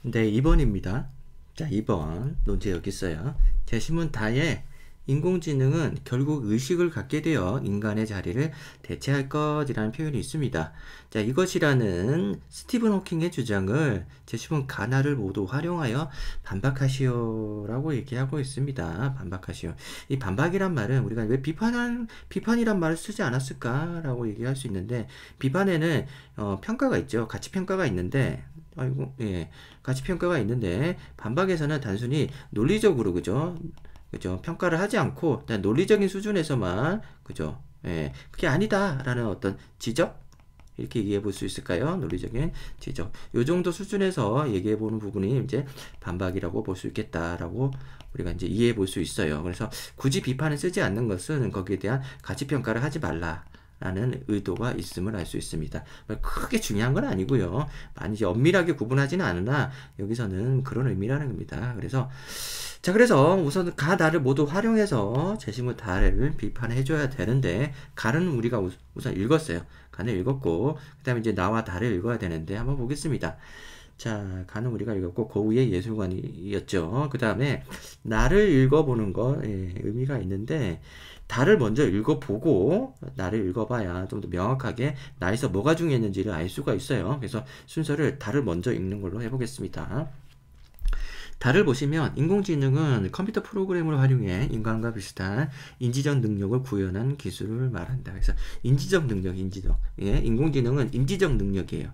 네, 2번입니다. 자, 2번 논제 여기 있어요. 제시문 다에 인공지능은 결국 의식을 갖게 되어 인간의 자리를 대체할 것이라는 표현이 있습니다. 자, 이것이라는 스티븐 호킹의 주장을 제시문 가나를 모두 활용하여 반박하시오라고 얘기하고 있습니다. 반박하시오. 이 반박이란 말은 우리가 왜 비판이란 말을 쓰지 않았을까라고 얘기할 수 있는데, 비판에는 평가가 있죠. 가치 평가가 있는데, 아이고, 예. 가치 평가가 있는데, 반박에서는 단순히 논리적으로, 그죠? 그죠? 평가를 하지 않고, 그냥 논리적인 수준에서만, 그죠? 예. 그게 아니다라는 어떤 지적? 이렇게 얘기해 볼 수 있을까요? 논리적인 지적. 요 정도 수준에서 얘기해 보는 부분이 이제 반박이라고 볼 수 있겠다라고 우리가 이제 이해해 볼 수 있어요. 그래서 굳이 비판을 쓰지 않는 것은 거기에 대한 가치 평가를 하지 말라. 라는 의도가 있음을 알 수 있습니다. 크게 중요한 건 아니고요. 많이 이제 엄밀하게 구분하지는 않으나 여기서는 그런 의미라는 겁니다. 그래서 우선 가다를 모두 활용해서 제시문 다를 비판해줘야 되는데, 가는 우리가 우선 읽었어요. 가는 읽었고, 그 다음에 이제 나와 다를 읽어야 되는데 한번 보겠습니다. 자, 가는 우리가 읽었고 고우의 예술관이었죠. 그 다음에 나를 읽어보는 거, 예, 의미가 있는데, 다를 먼저 읽어보고 나를 읽어봐야 좀 더 명확하게 나에서 뭐가 중요했는지를 알 수가 있어요. 그래서 순서를 다를 먼저 읽는 걸로 해보겠습니다. 다를 보시면 인공지능은 컴퓨터 프로그램을 활용해 인간과 비슷한 인지적 능력을 구현한 기술을 말한다. 그래서 인지적 능력, 예, 인공지능은 인지적 능력이에요.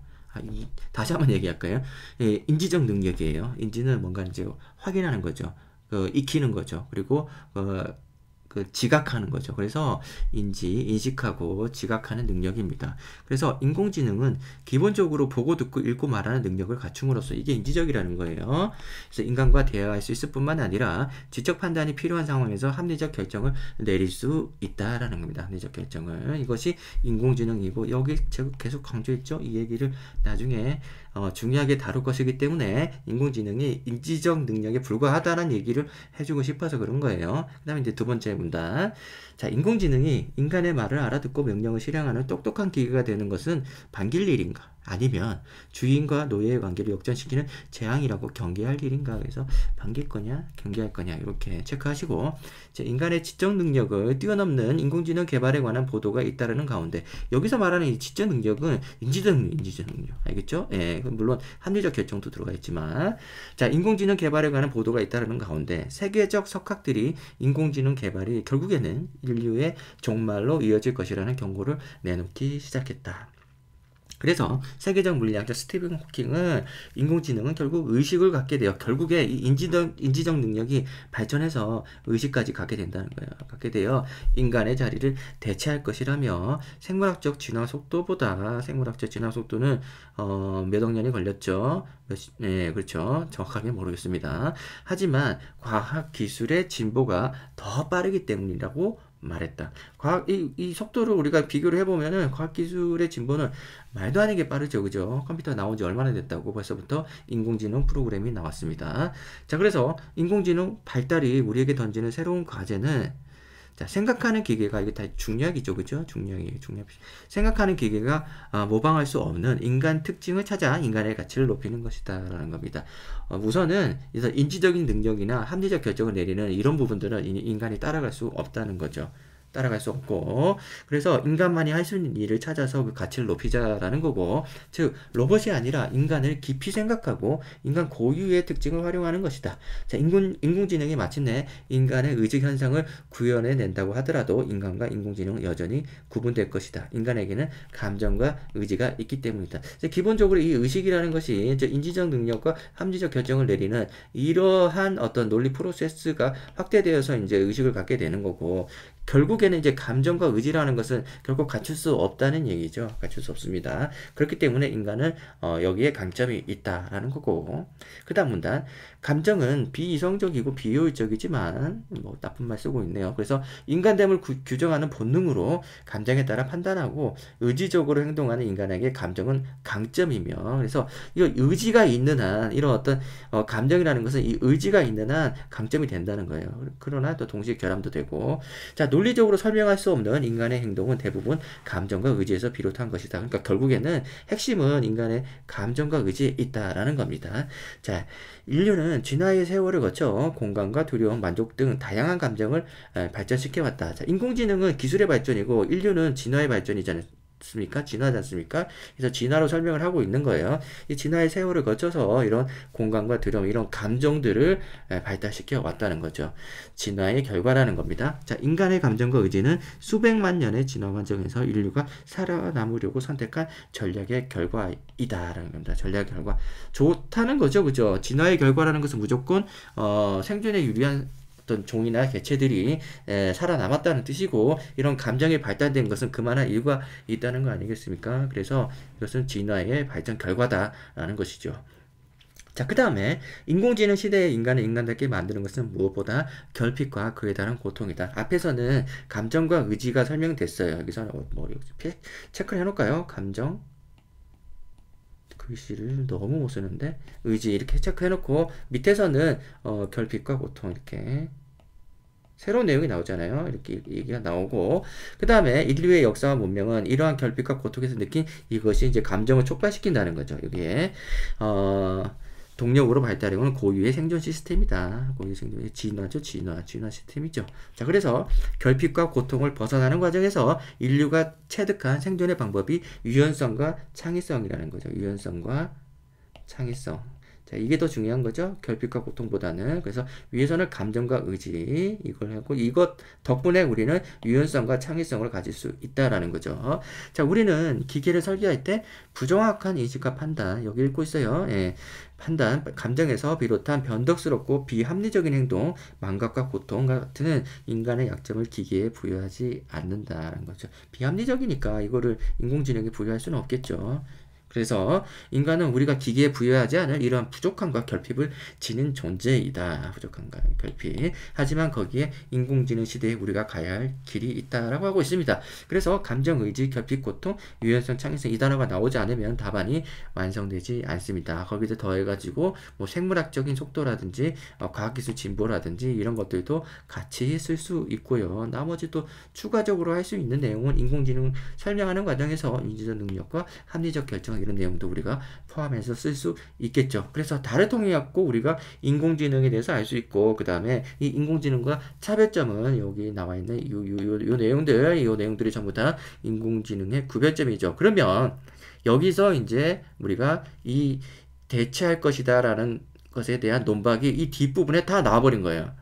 다시 한번 얘기할까요? 예, 인지적 능력이에요. 인지는 뭔가 이제 확인하는 거죠. 익히는 거죠. 그리고 지각하는 거죠. 그래서 인식하고 지각하는 능력입니다. 그래서 인공지능은 기본적으로 보고 듣고 읽고 말하는 능력을 갖춤으로써 이게 인지적이라는 거예요. 그래서 인간과 대화할 수 있을 뿐만 아니라 지적 판단이 필요한 상황에서 합리적 결정을 내릴 수 있다라는 겁니다. 합리적 결정을. 이것이 인공지능이고, 여기 제가 계속 강조했죠. 이 얘기를 나중에 중요하게 다룰 것이기 때문에 인공지능이 인지적 능력에 불과하다는 얘기를 해주고 싶어서 그런 거예요. 그 다음에 이제 두 번째 문단. 자, 인공지능이 인간의 말을 알아듣고 명령을 실행하는 똑똑한 기계가 되는 것은 반길 일인가? 아니면 주인과 노예의 관계를 역전시키는 재앙이라고 경계할 일인가? 그래서 반길 거냐, 경계할 거냐, 이렇게 체크하시고, 인간의 지적 능력을 뛰어넘는 인공지능 개발에 관한 보도가 잇따르는 가운데, 여기서 말하는 이 지적 능력은 인지적 능력, 알겠죠? 예, 물론 합리적 결정도 들어가 있지만, 자, 인공지능 개발에 관한 보도가 잇따르는 가운데 세계적 석학들이 인공지능 개발이 결국에는 인류의 종말로 이어질 것이라는 경고를 내놓기 시작했다. 그래서 세계적 물리학자 스티븐 호킹은 인공지능은 결국 의식을 갖게 되어, 결국에 이 인지적 능력이 발전해서 의식까지 갖게 된다는 거예요. 갖게 되어 인간의 자리를 대체할 것이라며, 생물학적 진화 속도는 몇 억 년이 걸렸죠. 네, 그렇죠. 정확하게 모르겠습니다. 하지만 과학 기술의 진보가 더 빠르기 때문이라고 말했다. 이 속도를 우리가 비교를 해보면은 과학기술의 진보는 말도 아니게 빠르죠. 그죠? 컴퓨터 나온 지 얼마나 됐다고 벌써부터 인공지능 프로그램이 나왔습니다. 자, 그래서 인공지능 발달이 우리에게 던지는 새로운 과제는, 자, 생각하는 기계가, 이게 다 중력이죠. 그죠? 중력. 생각하는 기계가 모방할 수 없는 인간 특징을 찾아 인간의 가치를 높이는 것이다. 라는 겁니다. 우선은, 인지적인 능력이나 합리적 결정을 내리는 이런 부분들은 인간이 따라갈 수 없다는 거죠. 따라갈 수 없고, 그래서 인간만이 할 수 있는 일을 찾아서 그 가치를 높이자라는 거고, 즉 로봇이 아니라 인간을 깊이 생각하고 인간 고유의 특징을 활용하는 것이다. 자, 인공지능이 마침내 인간의 의식 현상을 구현해 낸다고 하더라도 인간과 인공지능은 여전히 구분될 것이다. 인간에게는 감정과 의지가 있기 때문이다. 기본적으로 이 의식이라는 것이 인지적 능력과 합리적 결정을 내리는 이러한 어떤 논리 프로세스가 확대되어서 이제 의식을 갖게 되는 거고, 결국에는 이제 감정과 의지라는 것은 결국 갖출 수 없다는 얘기죠. 갖출 수 없습니다. 그렇기 때문에 인간은 여기에 강점이 있다라는 거고, 그 다음 문단. 감정은 비이성적이고 비효율적이지만, 뭐 나쁜 말 쓰고 있네요. 그래서 인간됨을 규정하는 본능으로 감정에 따라 판단하고 의지적으로 행동하는 인간에게 감정은 강점이며, 그래서 이 의지가 있는 한, 이런 어떤 감정이라는 것은 이 의지가 있는 한 강점이 된다는 거예요. 그러나 또 동시에 결함도 되고, 자, 논리적으로 설명할 수 없는 인간의 행동은 대부분 감정과 의지에서 비롯한 것이다. 그러니까 결국에는 핵심은 인간의 감정과 의지에 있다라는 겁니다. 자, 인류는 진화의 세월을 거쳐 공감과 두려움, 만족 등 다양한 감정을 발전시켜왔다. 자, 인공지능은 기술의 발전이고 인류는 진화의 발전이잖아요. 진화하지 않습니까? 그래서 진화로 설명을 하고 있는 거예요. 이 진화의 세월을 거쳐서 이런 공감과 두려움, 이런 감정들을 발달시켜 왔다는 거죠. 진화의 결과라는 겁니다. 자, 인간의 감정과 의지는 수백만 년의 진화 과정에서 인류가 살아남으려고 선택한 전략의 결과이다라는 겁니다. 전략의 결과. 좋다는 거죠. 그죠? 진화의 결과라는 것은 무조건 생존에 유리한 어떤 종이나 개체들이 살아남았다는 뜻이고, 이런 감정이 발달된 것은 그만한 이유가 있다는 거 아니겠습니까? 그래서 이것은 진화의 발전 결과다라는 것이죠. 자, 그 다음에 인공지능 시대의 인간을 인간답게 만드는 것은 무엇보다 결핍과 그에 따른 고통이다. 앞에서는 감정과 의지가 설명됐어요. 여기서는 뭐 체크를 해놓을까요? 감정, 글씨를 너무 못 쓰는데, 의지 이렇게 체크해놓고 밑에서는 결핍과 고통 이렇게 새로운 내용이 나오잖아요. 이렇게 얘기가 나오고, 그 다음에 인류의 역사와 문명은 이러한 결핍과 고통에서 느낀 이것이 이제 감정을 촉발시킨다는 거죠. 여기에 동력으로 발달해오는 고유의 생존 시스템이다. 고유의 생존 진화죠. 진화 시스템이죠. 자, 그래서 결핍과 고통을 벗어나는 과정에서 인류가 체득한 생존의 방법이 유연성과 창의성이라는 거죠. 유연성과 창의성. 자, 이게 더 중요한 거죠. 결핍과 고통보다는. 그래서 위에서는 감정과 의지 이걸 하고, 이것 덕분에 우리는 유연성과 창의성을 가질 수 있다라는 거죠. 자, 우리는 기계를 설계할 때 부정확한 인식과 판단, 여기 읽고 있어요. 예. 판단, 감정에서 비롯한 변덕스럽고 비합리적인 행동, 망각과 고통 같은 인간의 약점을 기계에 부여하지 않는다는 거죠. 비합리적이니까 이거를 인공지능에 부여할 수는 없겠죠. 그래서 인간은 우리가 기계에 부여하지 않을 이러한 부족함과 결핍을 지닌 존재이다. 부족함과 결핍. 하지만 거기에 인공지능 시대에 우리가 가야 할 길이 있다라고 하고 있습니다. 그래서 감정, 의지, 결핍, 고통, 유연성, 창의성 이 단어가 나오지 않으면 답안이 완성되지 않습니다. 거기서 더해가지고 뭐 생물학적인 속도라든지 과학기술 진보라든지 이런 것들도 같이 쓸 수 있고요. 나머지 또 추가적으로 할 수 있는 내용은 인공지능 설명하는 과정에서 인지적 능력과 합리적 결정 이런 내용도 우리가 포함해서 쓸 수 있겠죠. 그래서 달을 통해 갖고 우리가 인공지능에 대해서 알 수 있고, 그 다음에 이 인공지능과 차별점은 여기 나와 있는 요 내용들이 전부 다 인공지능의 구별점이죠. 그러면 여기서 이제 우리가 이 대체할 것이다라는 것에 대한 논박이 이 뒷부분에 다 나와버린 거예요.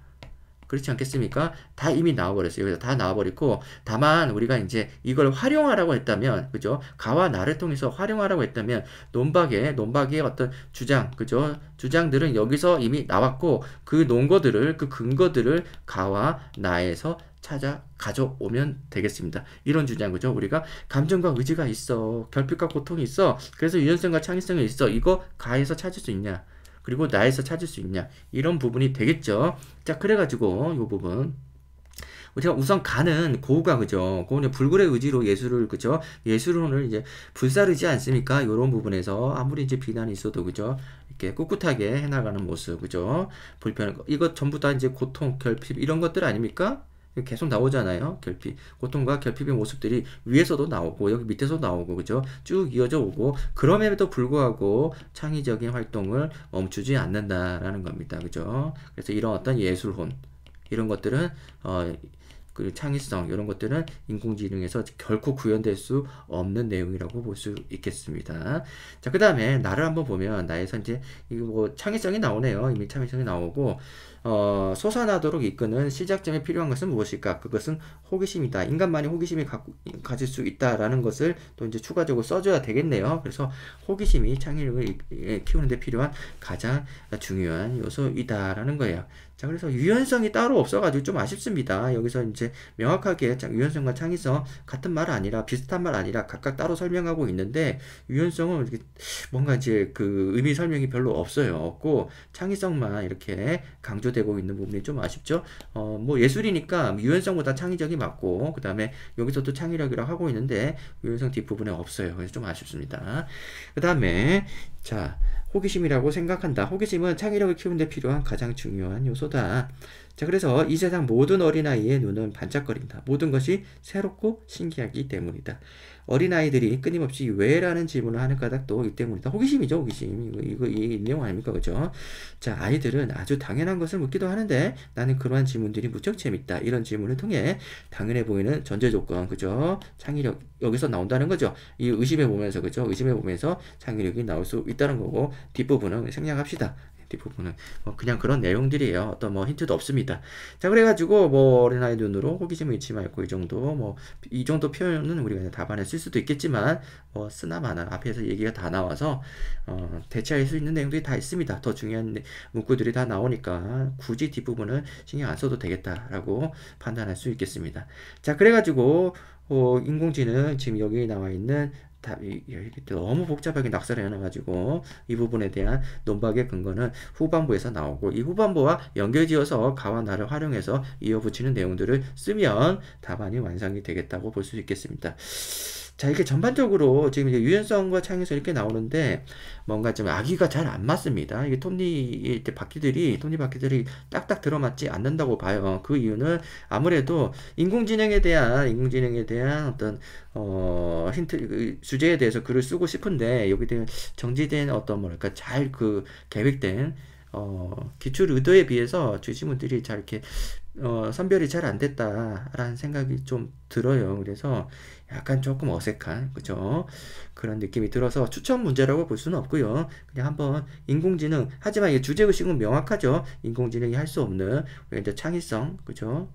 그렇지 않겠습니까? 다 이미 나와버렸어요. 여기서 다 나와버리고, 다만 우리가 이제 이걸 활용하라고 했다면, 그죠? 가와 나를 통해서 활용하라고 했다면, 논박의 어떤 주장, 그죠? 주장들은 여기서 이미 나왔고, 그 논거들을, 그 근거들을 가와 나에서 찾아 가져오면 되겠습니다. 이런 주장, 그죠? 우리가 감정과 의지가 있어. 결핍과 고통이 있어. 그래서 유연성과 창의성이 있어. 이거 가에서 찾을 수 있냐? 그리고 나에서 찾을 수 있냐, 이런 부분이 되겠죠. 자, 그래가지고 이 부분 우리가 우선 가는 고우가, 그죠? 고우는 불굴의 의지로 예술을, 그죠? 예술론을 이제 불사르지 않습니까? 이런 부분에서 아무리 이제 비난이 있어도, 그죠? 이렇게 꿋꿋하게 해나가는 모습, 그죠? 불편한 거, 이것 전부 다 이제 고통, 결핍 이런 것들 아닙니까? 계속 나오잖아요. 결핍, 고통과 결핍의 모습들이 위에서도 나오고 여기 밑에서도 나오고, 그죠? 쭉 이어져 오고, 그럼에도 불구하고 창의적인 활동을 멈추지 않는다라는 겁니다. 그죠? 그래서 이런 어떤 예술혼 이런 것들은 그 창의성 이런 것들은 인공지능에서 결코 구현될 수 없는 내용이라고 볼 수 있겠습니다. 자, 그 다음에 나를 한번 보면 나에서 이제 이거 뭐 창의성이 나오네요. 이미 창의성이 나오고, 솟아나도록 이끄는 시작점에 필요한 것은 무엇일까? 그것은 호기심이다. 인간만이 호기심이 가질 수 있다라는 것을 또 이제 추가적으로 써줘야 되겠네요. 그래서 호기심이 창의력을 키우는 데 필요한 가장 중요한 요소이다라는 거예요. 자, 그래서 유연성이 따로 없어가지고 좀 아쉽습니다. 여기서 이제 명확하게 유연성과 창의성 같은 말 아니라, 비슷한 말 아니라 각각 따로 설명하고 있는데, 유연성은 뭔가 이제 그 의미 설명이 별로 없고, 창의성만 이렇게 강조되고 있는 부분이 좀 아쉽죠. 뭐 예술이니까 유연성보다 창의적이 맞고, 그 다음에 여기서도 창의력이라고 하고 있는데 유연성 뒷부분에 없어요. 그래서 좀 아쉽습니다. 그 다음에 자, 호기심이라고 생각한다. 호기심은 창의력을 키우는 데 필요한 가장 중요한 요소다. 자, 그래서 이 세상 모든 어린아이의 눈은 반짝거린다. 모든 것이 새롭고 신기하기 때문이다. 어린아이들이 끊임없이 왜라는 질문을 하는 까닭도 이 때문이다. 호기심이죠, 호기심. 이 내용 아닙니까? 그죠? 자, 아이들은 아주 당연한 것을 묻기도 하는데 나는 그러한 질문들이 무척 재밌다. 이런 질문을 통해 당연해 보이는 전제 조건, 그죠? 창의력, 여기서 나온다는 거죠. 이 의심해 보면서, 그죠? 의심해 보면서 창의력이 나올 수 있다는 거고, 뒷부분은 생략합시다. 뒷부분은 그냥 그런 내용들이에요. 어떤 뭐 힌트도 없습니다. 자, 그래가지고 뭐 어린아이 눈으로 호기심을 잃지 말고 이 정도 표현은 우리가 그냥 답안에 쓸 수도 있겠지만 뭐 쓰나 마나 앞에서 얘기가 다 나와서 대체할 수 있는 내용들이 다 있습니다. 더 중요한 문구들이 다 나오니까 굳이 뒷부분은 신경 안 써도 되겠다라고 판단할 수 있겠습니다. 자, 그래가지고 인공지능 지금 여기 나와 있는 답이 너무 복잡하게 낙서를 해놔가지고 이 부분에 대한 논박의 근거는 후반부에서 나오고, 이 후반부와 연결지어서 가와 나를 활용해서 이어붙이는 내용들을 쓰면 답안이 완성이 되겠다고 볼 수 있겠습니다. 자, 이게 전반적으로 지금 이제 유연성과 창의성 이렇게 나오는데 뭔가 좀 아기가 잘 안 맞습니다. 이게 톱니 바퀴들이 딱딱 들어맞지 않는다고 봐요. 그 이유는 아무래도 인공지능에 대한 어떤 힌트 주제에 대해서 글을 쓰고 싶은데 여기에 대한 정지된 어떤 뭐랄까 잘 계획된 기출 의도에 비해서 주시문들이 잘 이렇게 선별이 잘 안 됐다라는 생각이 좀 들어요. 그래서 약간 조금 어색한, 그죠? 그런 느낌이 들어서 추천 문제라고 볼 수는 없고요. 그냥 한번 인공지능, 하지만 이 주제의식은 명확하죠. 인공지능이 할 수 없는 이제 창의성, 그죠?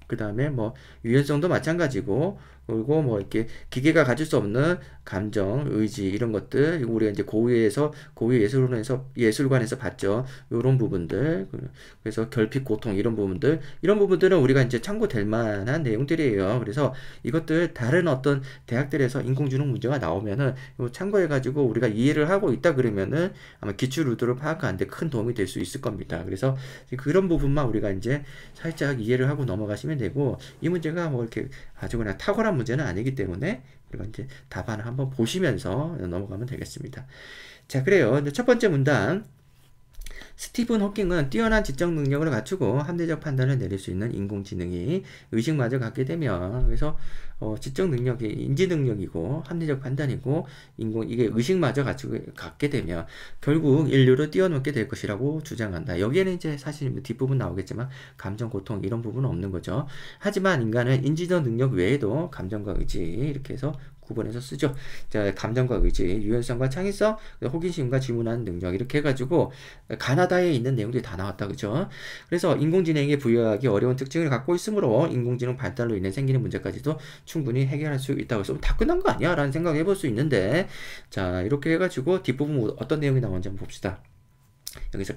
그 다음에 뭐 유연성도 마찬가지고, 그리고 뭐 이렇게 기계가 가질 수 없는 감정, 의지 이런 것들 우리가 이제 고유 예술관에서 봤죠. 이런 부분들, 그래서 결핍, 고통 이런 부분들은 우리가 이제 참고될 만한 내용들이에요. 그래서 이것들 다른 어떤 대학들에서 인공지능 문제가 나오면은 참고해가지고 우리가 이해를 하고 있다 그러면은 아마 기출 의도를 파악하는데 큰 도움이 될 수 있을 겁니다. 그래서 그런 부분만 우리가 이제 살짝 이해를 하고 넘어가시면 되고, 이 문제가 뭐 이렇게 아주 그냥 탁월한 문제는 아니기 때문에 우리가 이제 답안을 한번 보시면서 넘어가면 되겠습니다. 자, 그래요. 이제 첫 번째 문단. 스티븐 호킹은 뛰어난 지적 능력을 갖추고 합리적 판단을 내릴 수 있는 인공지능이 의식마저 갖게 되면, 그래서 지적 능력이 인지 능력이고 합리적 판단이고 이게 의식마저 갖게 되면 결국 인류를 뛰어넘게 될 것이라고 주장한다. 여기에는 이제 사실 뒷부분 나오겠지만 감정, 고통 이런 부분은 없는 거죠. 하지만 인간은 인지적 능력 외에도 감정과 의지 이렇게 해서 구분해서 쓰죠. 자, 감정과 의지, 유연성과 창의성, 호기심과 질문하는 능력 이렇게 해가지고 가나다에 있는 내용들이 다 나왔다, 그죠? 그래서 인공지능에게 부여하기 어려운 특징을 갖고 있으므로 인공지능 발달로 인해 생기는 문제까지도 충분히 해결할 수 있다고 해서 다 끝난 거 아니야? 라는 생각을 해볼 수 있는데, 자, 이렇게 해가지고 뒷부분 어떤 내용이 나오는지 한번 봅시다. 여기서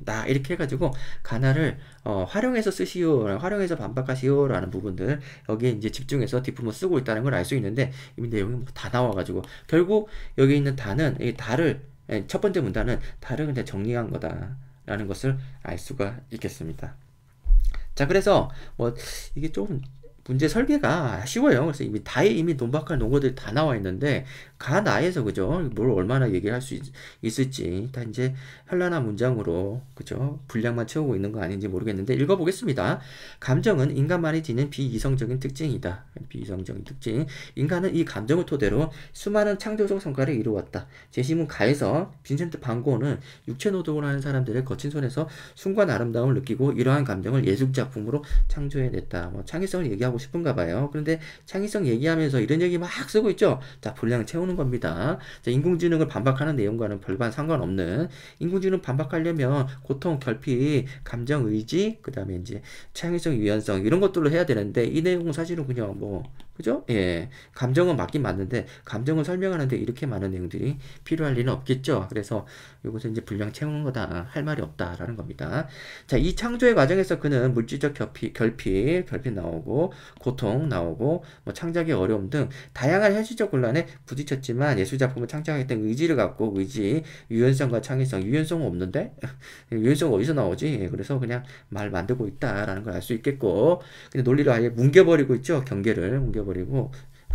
나 이렇게 해가지고 가나를 활용해서 쓰시오, 활용해서 반박하시오 라는 부분들 여기에 이제 집중해서 뒷부분 쓰고 있다는 걸 알 수 있는데, 이 내용이 다 나와가지고 결국 여기 있는 다는 이 다를 첫 번째 문단은 다를 그냥 정리한 거다 라는 것을 알 수가 있겠습니다. 자, 그래서 뭐 이게 좀 문제 설계가 쉬워요. 그래서 이미 논박할 논거들이 다 나와 있는데 가나에서, 그죠? 뭘 얼마나 얘기할 수 있을지 다 이제 현란한 문장으로, 그죠? 분량만 채우고 있는 거 아닌지 모르겠는데 읽어보겠습니다. 감정은 인간만이 지닌 비이성적인 특징이다. 비이성적인 특징. 인간은 이 감정을 토대로 수많은 창조적 성과를 이루었다. 제시문 가에서 빈센트 반 고흐는 육체 노동을 하는 사람들의 거친 손에서 순간 아름다움을 느끼고 이러한 감정을 예술작품으로 창조해냈다. 뭐 창의성을 얘기하고 싶은가 봐요. 그런데 창의성 얘기하면서 이런 얘기 막 쓰고 있죠. 자, 분량 채우는 겁니다. 자, 인공지능을 반박하는 내용과는 별반 상관없는, 인공지능 반박하려면 고통, 결핍, 감정, 의지, 그 다음에 이제 창의성, 유연성 이런 것들로 해야 되는데 이 내용은 사실은 그냥 뭐, 그죠? 예. 감정은 맞긴 맞는데 감정을 설명하는데 이렇게 많은 내용들이 필요할 리는 없겠죠. 그래서 이것은 이제 분량 채우는 거다. 할 말이 없다라는 겁니다. 자, 이 창조의 과정에서 그는 물질적 결핍 나오고 고통 나오고 뭐 창작의 어려움 등 다양한 현실적 곤란에 부딪혔지만 예술작품을 창작하겠다는 의지를 갖고 유연성과 창의성, 유연성은 없는데 유연성 어디서 나오지? 그래서 그냥 말 만들고 있다라는 걸 알 수 있겠고, 근데 논리를 아예 뭉개버리고 있죠. 경계를 뭉개버리고.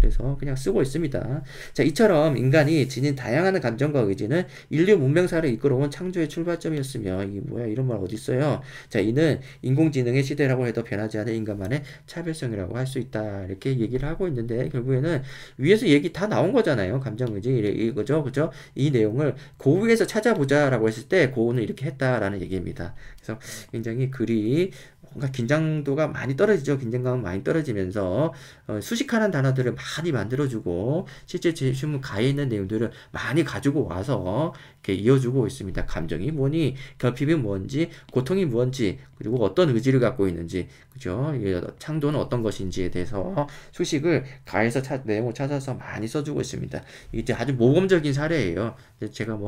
그래서 그냥 쓰고 있습니다. 자, 이처럼 인간이 지닌 다양한 감정과 의지는 인류 문명사를 이끌어온 창조의 출발점이었으며, 이게 뭐야, 이런 말 어디 있어요? 자, 이는 인공지능의 시대라고 해도 변하지 않은 인간만의 차별성이라고 할 수 있다. 이렇게 얘기를 하고 있는데, 결국에는 위에서 얘기 다 나온 거잖아요. 감정의지, 이거죠. 그죠? 이 내용을 고우에서 찾아보자라고 했을 때, 고우는 이렇게 했다라는 얘기입니다. 그래서 굉장히 글이 뭔가 긴장도가 많이 떨어지죠. 긴장감은 많이 떨어지면서 수식하는 단어들을 많이 만들어주고 실제 신문 가에 있는 내용들을 많이 가지고 와서 이렇게 이어주고 있습니다. 감정이 뭐니, 결핍이 뭔지, 고통이 뭔지, 그리고 어떤 의지를 갖고 있는지, 그죠? 창조는 어떤 것인지에 대해서 수식을 가에서 내용을 찾아서 많이 써주고 있습니다. 이제 아주 모범적인 사례예요. 제가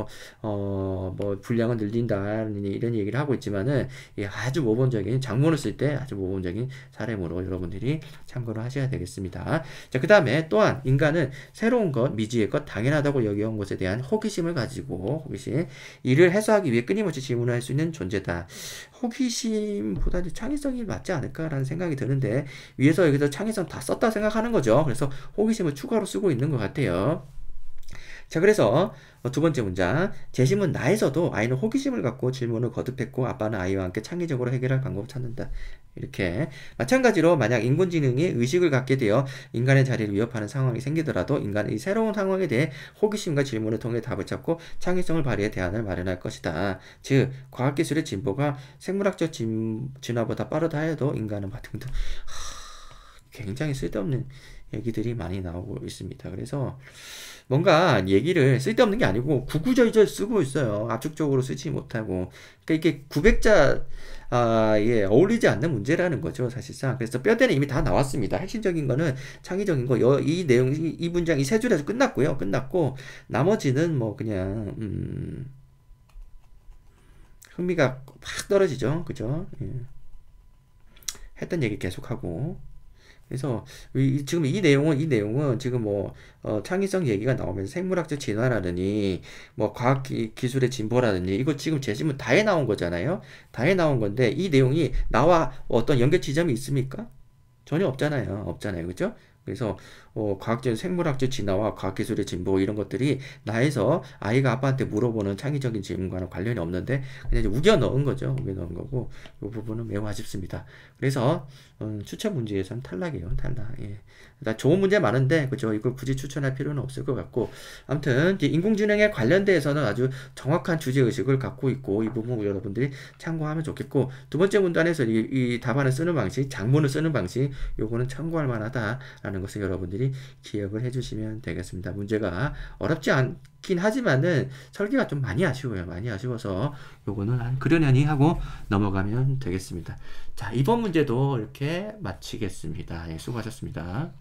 분량을 늘린다 이런 얘기를 하고 있지만은 아주 모범적인 장문을 쓸 때 아주 모범적인 사례으로 여러분들이 참고를 하셔야 되겠습니다. 자, 그 다음에 또한 인간은 새로운 것, 미지의 것, 당연하다고 여겨온 것에 대한 호기심을 가지고 이를 해소하기 위해 끊임없이 질문할 수 있는 존재다. 호기심보다 창의성이 맞지 않을까라는 생각이 드는데 위에서 여기서 창의성 다 썼다 생각하는 거죠. 그래서 호기심을 추가로 쓰고 있는 것 같아요. 자, 그래서 두 번째 문장. 재심은 나에서도 아이는 호기심을 갖고 질문을 거듭했고 아빠는 아이와 함께 창의적으로 해결할 방법을 찾는다. 이렇게 마찬가지로 만약 인공지능이 의식을 갖게 되어 인간의 자리를 위협하는 상황이 생기더라도 인간은 이 새로운 상황에 대해 호기심과 질문을 통해 답을 찾고 창의성을 발휘해 대안을 마련할 것이다. 즉 과학기술의 진보가 생물학적 진화보다 빠르다 해도 인간은 등등 굉장히 쓸데없는 얘기들이 많이 나오고 있습니다. 그래서 뭔가 얘기를 쓸데없는 게 아니고 구구절절 쓰고 있어요. 압축적으로 쓰지 못하고. 그러니까 이게 어울리지 않는 문제라는 거죠, 사실상. 그래서 뼈대는 이미 다 나왔습니다. 핵심적인 거는 창의적인 거, 이 내용, 이 문장, 이 세 줄에서 끝났고요. 끝났고, 나머지는 뭐 그냥, 흥미가 확 떨어지죠. 그죠? 예. 했던 얘기 계속하고. 그래서 지금 이 내용은 지금 창의성 얘기가 나오면서 생물학적 진화라느니 과학 기술의 진보라느니 이거 지금 제시문 다에 나온 거잖아요. 다에 나온 건데 이 내용이 나와 어떤 연결 지점이 있습니까? 전혀 없잖아요. 그죠? 그래서 과학적 생물학적 진화와 과학기술의 진보 이런 것들이 나에서 아이가 아빠한테 물어보는 창의적인 질문과는 관련이 없는데 그냥 이제 우겨 넣은 거죠. 우겨 넣은 거고 이 부분은 매우 아쉽습니다. 그래서 추천 문제에서는 탈락이에요. 탈락. 예. 좋은 문제 많은데 그죠? 이걸 굳이 추천할 필요는 없을 것 같고 아무튼 인공지능에 관련돼서는 아주 정확한 주제의식을 갖고 있고 이 부분 여러분들이 참고하면 좋겠고 두 번째 문단에서 이 답안을 쓰는 방식, 장문을 쓰는 방식 요거는 참고할 만하다라는 것을 여러분들이 기억을 해주시면 되겠습니다. 문제가 어렵지 않긴 하지만은 설계가 좀 많이 아쉬워요. 많이 아쉬워서 요거는 그러려니 하고 넘어가면 되겠습니다. 자, 이번 문제도 이렇게 마치겠습니다. 예, 수고하셨습니다.